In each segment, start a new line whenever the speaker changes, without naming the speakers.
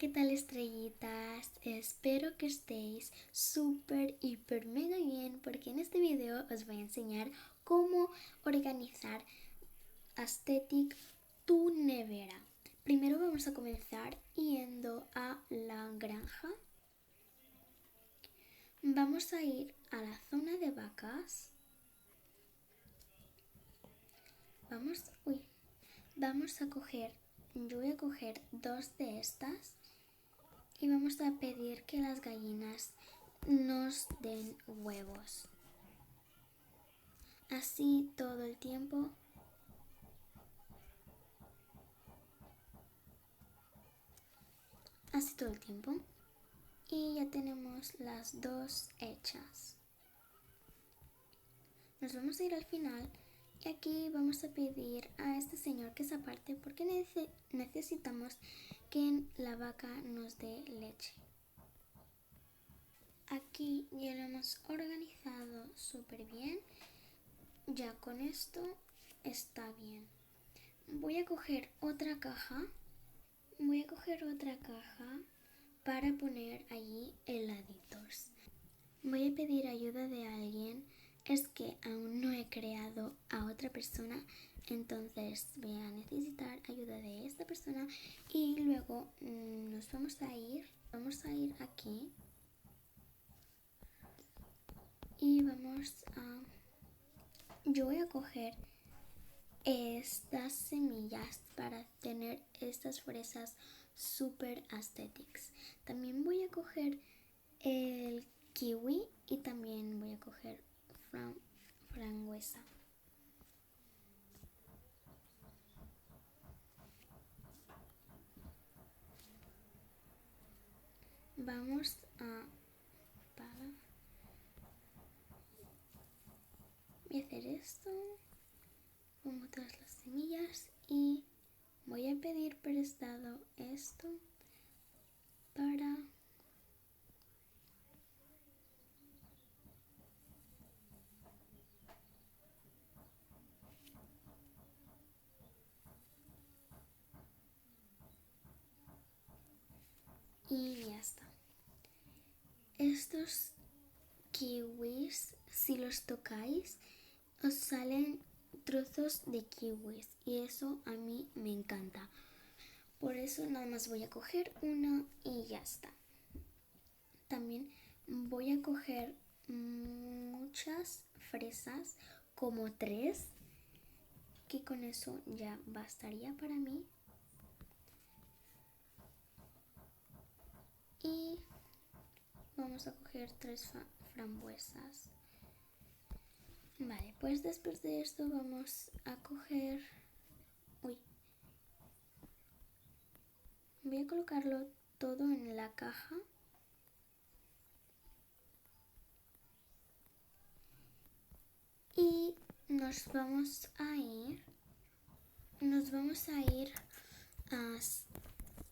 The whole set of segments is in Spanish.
¿qué tal, estrellitas? Espero que estéis súper, hiper, mega bien porque en este video os voy a enseñar cómo organizar Aesthetic tu nevera. Primero vamos a comenzar yendo a la granja. Vamos a ir a la zona de vacas. Vamos a coger, yo voy a coger 2 de estas. Y vamos a pedir que las gallinas nos den huevos. Así todo el tiempo. Así todo el tiempo. Y ya tenemos las 2 hechas. Nos vamos a ir al final. Y aquí vamos a pedir a este señor que se aparte porque necesitamos que la vaca nos dé leche. Aquí ya lo hemos organizado súper bien. Ya con esto está bien. Voy a coger otra caja para poner allí heladitos. Voy a pedir ayuda de alguien. Es que aún no he creado a otra persona, entonces voy a necesitar ayuda de esta persona y luego nos vamos a ir aquí y yo voy a coger estas semillas para tener estas fresas super aesthetics. También voy a coger el kiwi y también voy a coger frambuesa. Vamos a voy a hacer esto, pongo todas las semillas y voy a pedir prestado esto para y ya está. Estos kiwis, si los tocáis, os salen trozos de kiwis y eso a mí me encanta. Por eso nada más voy a coger uno y ya está. También voy a coger muchas fresas, como 3, que con eso ya bastaría para mí. Y vamos a coger 3 frambuesas. Vale, pues después de esto vamos a coger... Voy a colocarlo todo en la caja. Y nos vamos a ir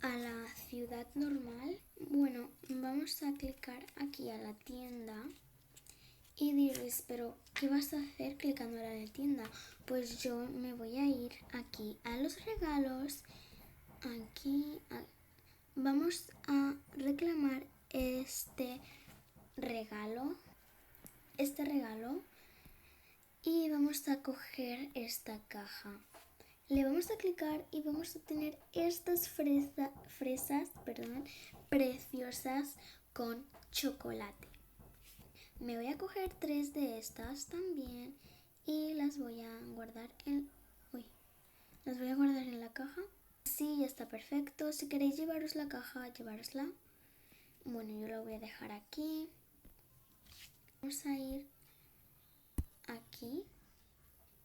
a la ciudad normal. Bueno, vamos a clicar aquí a la tienda y diréis, pero ¿qué vas a hacer clicando a la tienda? Pues yo me voy a ir aquí a los regalos. Vamos a reclamar este regalo y vamos a coger esta caja. Le vamos a clicar y vamos a tener estas fresas preciosas con chocolate. Me voy a coger 3 de estas también y las voy a guardar en la caja. Sí, ya está perfecto. Si queréis llevaros la caja, llevárosla. Bueno, yo la voy a dejar aquí. Vamos a ir aquí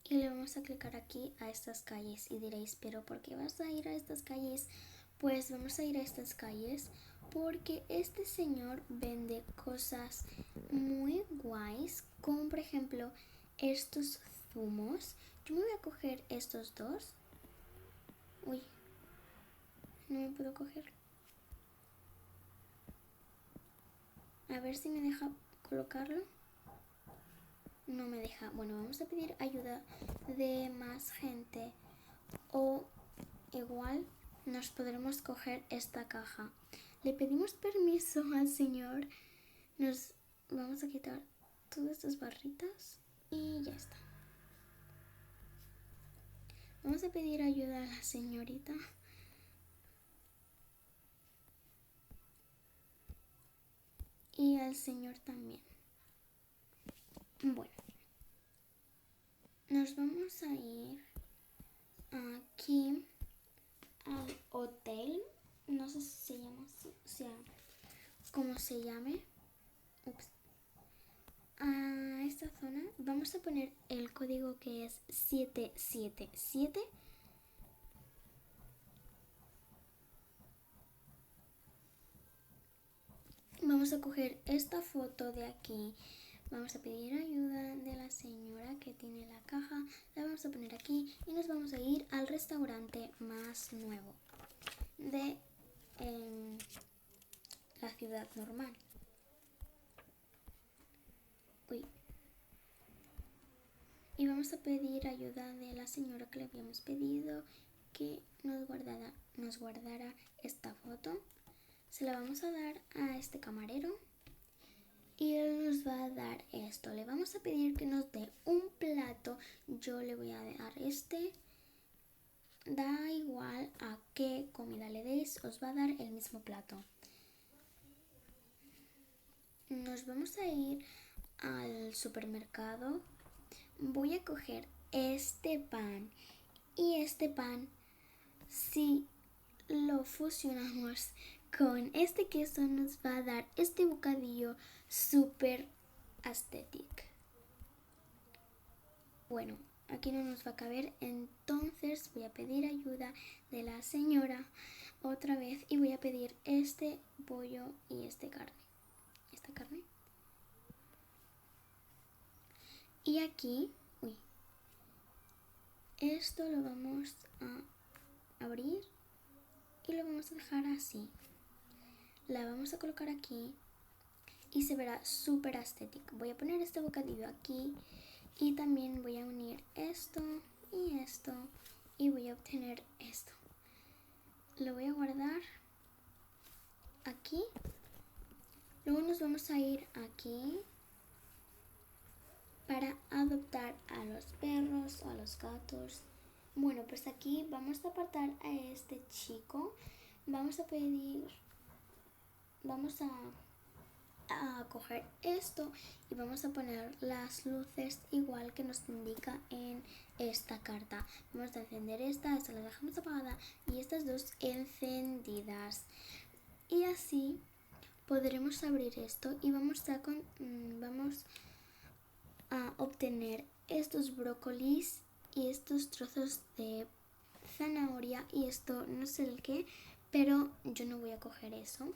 y le vamos a clicar aquí a estas calles y diréis, pero ¿por qué vas a ir a estas calles? Pues vamos a ir a estas calles porque este señor vende cosas muy guays, como por ejemplo estos zumos. Yo me voy a coger estos 2. No me puedo coger. A ver si me deja colocarlo. No me deja. Bueno, vamos a pedir ayuda de más gente. O igual nos podremos coger esta caja. Le pedimos permiso al señor. Nos vamos a quitar todas estas barritas y ya está. Vamos a pedir ayuda a la señorita. Y al señor también. Bueno, nos vamos a ir aquí al hotel. No sé si se llama así, o sea, como se llame. Ups. A esta zona vamos a poner el código que es 777. Vamos a coger esta foto de aquí. Vamos a pedir ayuda de la señora que tiene la caja. La vamos a poner aquí y nos vamos a ir al restaurante más nuevo de la ciudad normal. Uy. Y vamos a pedir ayuda de la señora que le habíamos pedido que nos guardara esta foto. Se la vamos a dar a este camarero y él nos va a dar esto. Le vamos a pedir que nos dé un plato. Yo le voy a dar este. Da igual a qué comida le deis, os va a dar el mismo plato. Nos vamos a ir al supermercado. Voy a coger este pan y este pan, si lo fusionamos con este queso, nos va a dar este bocadillo super aesthetic. Bueno, aquí no nos va a caber, entonces voy a pedir ayuda de la señora otra vez y voy a pedir este pollo y esta carne. Y aquí, esto lo vamos a abrir y lo vamos a dejar así. La vamos a colocar aquí y se verá súper estético. Voy a poner este bocadillo aquí y también voy a unir esto y voy a obtener esto. Lo voy a guardar aquí. Luego nos vamos a ir aquí para adoptar a los perros o a los gatos. Bueno, pues aquí vamos a apartar a este chico. Vamos a coger esto y vamos a poner las luces igual que nos indica en esta carta. Vamos a encender esta la dejamos apagada y estas dos encendidas. Y así podremos abrir esto y vamos a obtener estos brócolis y estos trozos de zanahoria y esto no sé el qué, pero yo no voy a coger eso.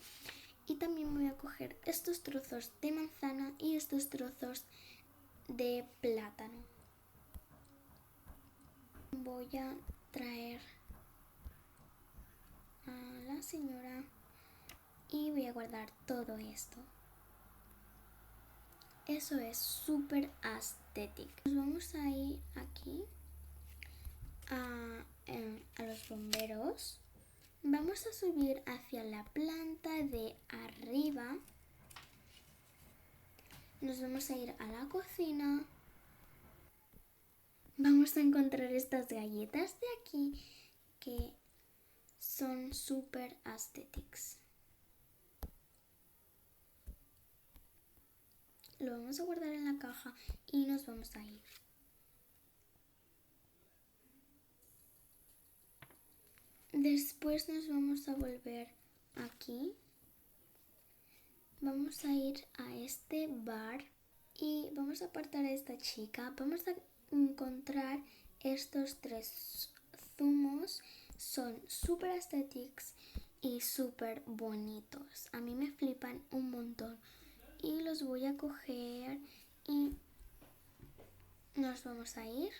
Y también voy a coger estos trozos de manzana y estos trozos de plátano. Voy a traer a la señora y voy a guardar todo esto. Eso es súper estético. Nos vamos a ir aquí a los bomberos. Vamos a subir hacia la planta de arriba. Nos vamos a ir a la cocina. Vamos a encontrar estas galletas de aquí que son súper estéticas. Lo vamos a guardar en la caja y nos vamos a ir. Después nos vamos a volver aquí. Vamos a ir a este bar y vamos a apartar a esta chica. Vamos a encontrar estos 3 zumos. Son súper estéticos y súper bonitos. A mí me flipan un montón. Y los voy a coger y nos vamos a ir.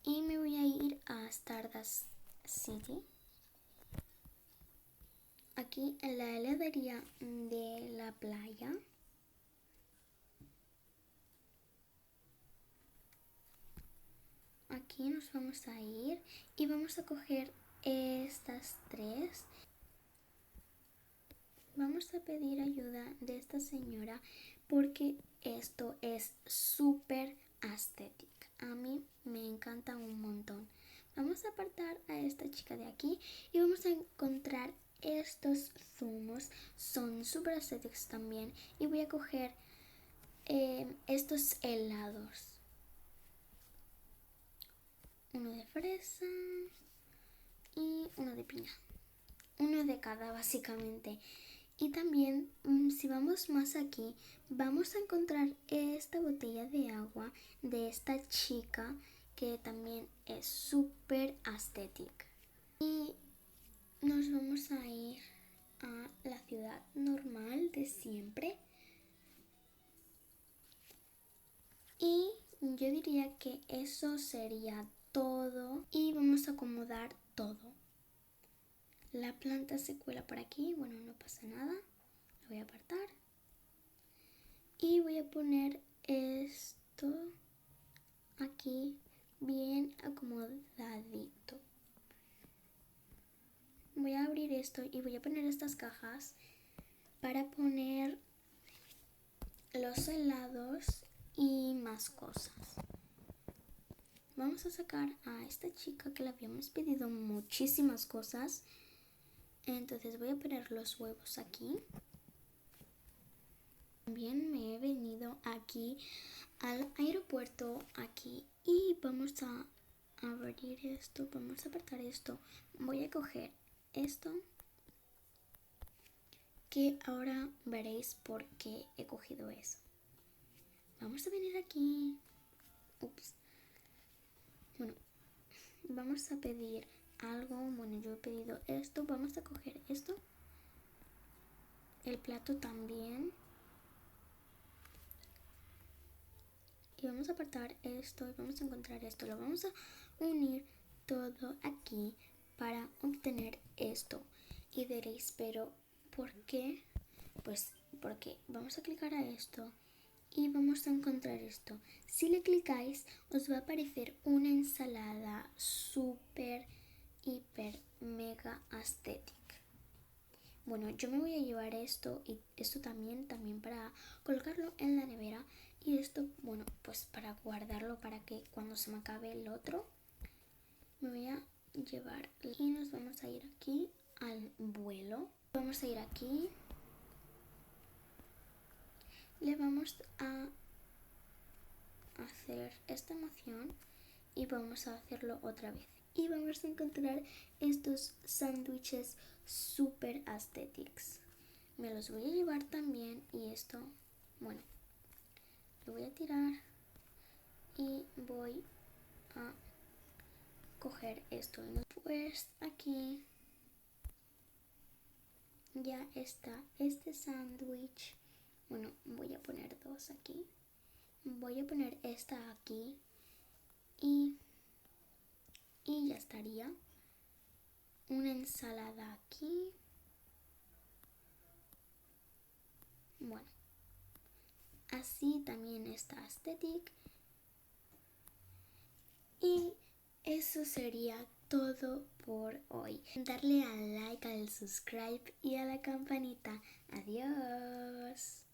Y me voy a ir a Stardust City. Aquí en la heladería de la playa. Aquí nos vamos a ir y vamos a coger estas tres. Vamos a pedir ayuda de esta señora porque esto es súper estético. A mí me encanta un montón. Vamos a apartar a esta chica de aquí y vamos a encontrar estos zumos. Son súper estéticos también. Y voy a coger estos helados. Uno de fresa y uno de piña. Uno de cada básicamente. Y también, si vamos más aquí, vamos a encontrar esta botella de agua de esta chica que también es súper estética. Y nos vamos a ir a la ciudad normal de siempre. Y yo diría que eso sería todo. Y vamos a acomodar todo. La planta se cuela por aquí, bueno, no pasa nada. La voy a apartar. Y voy a poner esto aquí bien acomodadito. Voy a abrir esto y voy a poner estas cajas para poner los helados y más cosas. Vamos a sacar a esta chica que le habíamos pedido muchísimas cosas. Entonces voy a poner los huevos aquí. También me he venido aquí al aeropuerto aquí y vamos a abrir esto, vamos a apartar esto. Voy a coger esto que ahora veréis por qué he cogido eso. Vamos a venir aquí. Ups. Bueno, vamos a pedir algo. Bueno, yo he pedido esto. Vamos a coger esto. El plato también. Y vamos a apartar esto y vamos a encontrar esto. Lo vamos a unir todo aquí para obtener esto. Y diréis, pero ¿por qué? Pues porque vamos a clicar a esto y vamos a encontrar esto. Si le clicáis os va a aparecer una ensalada súper, hiper, mega estética. Bueno, yo me voy a llevar esto y esto también para colocarlo en la nevera. Y esto, bueno, pues para guardarlo para que cuando se me acabe el otro, me voy a llevar. Y nos vamos a ir aquí al vuelo. Vamos a ir aquí. Le vamos a hacer esta emoción y vamos a hacerlo otra vez. Y vamos a encontrar estos sándwiches super estéticos. Me los voy a llevar también y esto, bueno, lo voy a tirar y voy a coger esto. Pues aquí ya está este sándwich. Bueno, voy a poner dos aquí. Voy a poner esta aquí y ya estaría. Una ensalada aquí. Bueno, así también está estético. Y eso sería todo por hoy. Darle al like, al subscribe y a la campanita. Adiós.